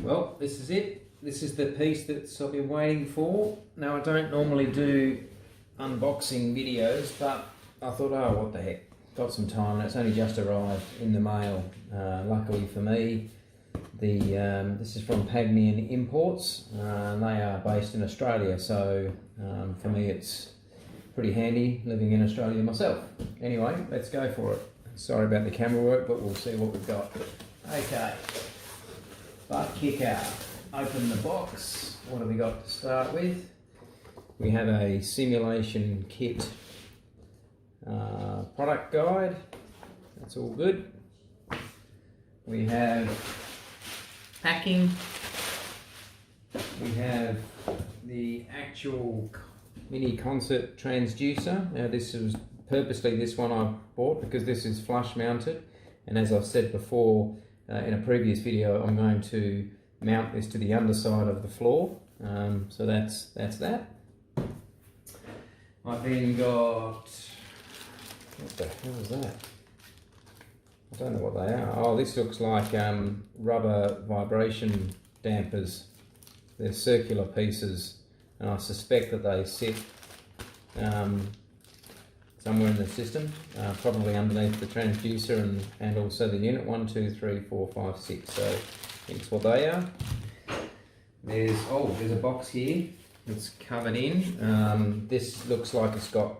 Well, this is it. This is the piece that I've been waiting for. Now, I don't normally do unboxing videos, but I thought, oh, what the heck, got some time, and it's only just arrived in the mail. Luckily for me, this is from Pagnian Imports. They are based in Australia, so for me it's pretty handy living in Australia myself. Anyway, let's go for it. Sorry about the camera work, but we'll see what we've got. Okay, Buttkicker. Open the box. What have we got to start with? We have a simulation kit product guide. That's all good. We have packing. We have the actual mini concert transducer. Now this was purposely this one I bought because this is flush mounted, and as I've said before in a previous video, I'm going to mount this to the underside of the floor. So that's that. I've then got, what the hell is that? I don't know what they are. Oh, this looks like rubber vibration dampers. They're circular pieces, and I suspect that they sit somewhere in the system, probably underneath the transducer and also the unit. 1, 2, 3, 4, 5, 6. So that's what they are. There's a box here. It's covered in. This looks like it's got,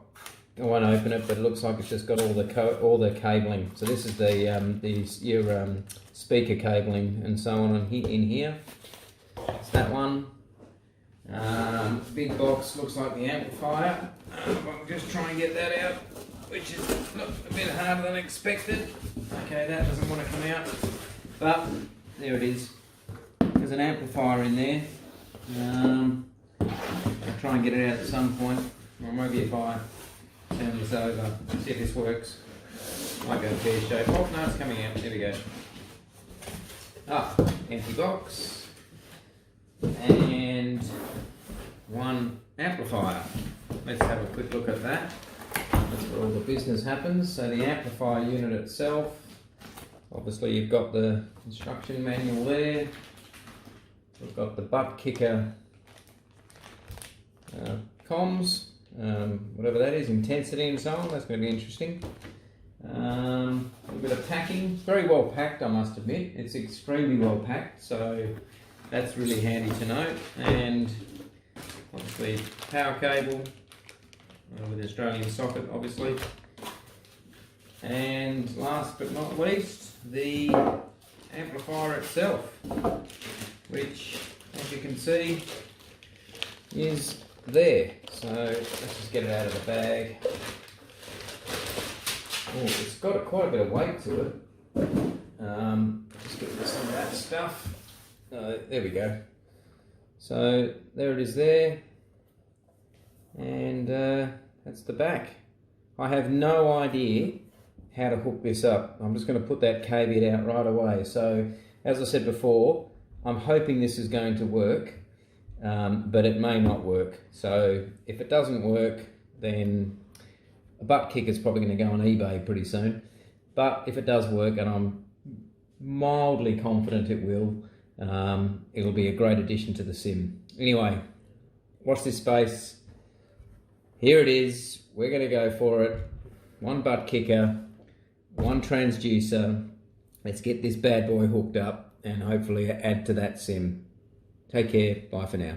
I won't open it, but it looks like it's just got all the cabling. So this is your speaker cabling and so on in here. It's that one. Big box looks like the amplifier. I'll just try and get that out, which is a bit harder than expected. Okay, that doesn't want to come out, but there it is. There's an amplifier in there. I'll try and get it out at some point, or maybe if I turn this over, see if this works. Might go pear shape. Oh no, it's coming out. There we go. Empty box. And one amplifier. Let's have a quick look at that. That's where all the business happens. So the amplifier unit itself, obviously you've got the instruction manual there. We've got the Buttkicker comms, whatever that is, intensity and so on. That's going to be interesting. A little bit of packing. Very well packed, I must admit. It's extremely well packed, so that's really handy to note. And obviously power cable with the Australian socket, obviously. And last but not least, the amplifier itself, which, as you can see, is there. So let's just get it out of the bag. Oh, it's got quite a bit of weight to it. Just get rid of some of that stuff. There we go. So there it is there, and that's the back. I have no idea how to hook this up. I'm just going to put that caveat out right away. So as I said before, I'm hoping this is going to work, but it may not work. So if it doesn't work, then a Buttkicker is probably going to go on eBay pretty soon. But if it does work, and I'm mildly confident it will, it'll be a great addition to the sim. Anyway, watch this space. Here it is. We're going to go for it. One Buttkicker, one transducer. Let's get this bad boy hooked up and hopefully add to that sim. Take care. Bye for now.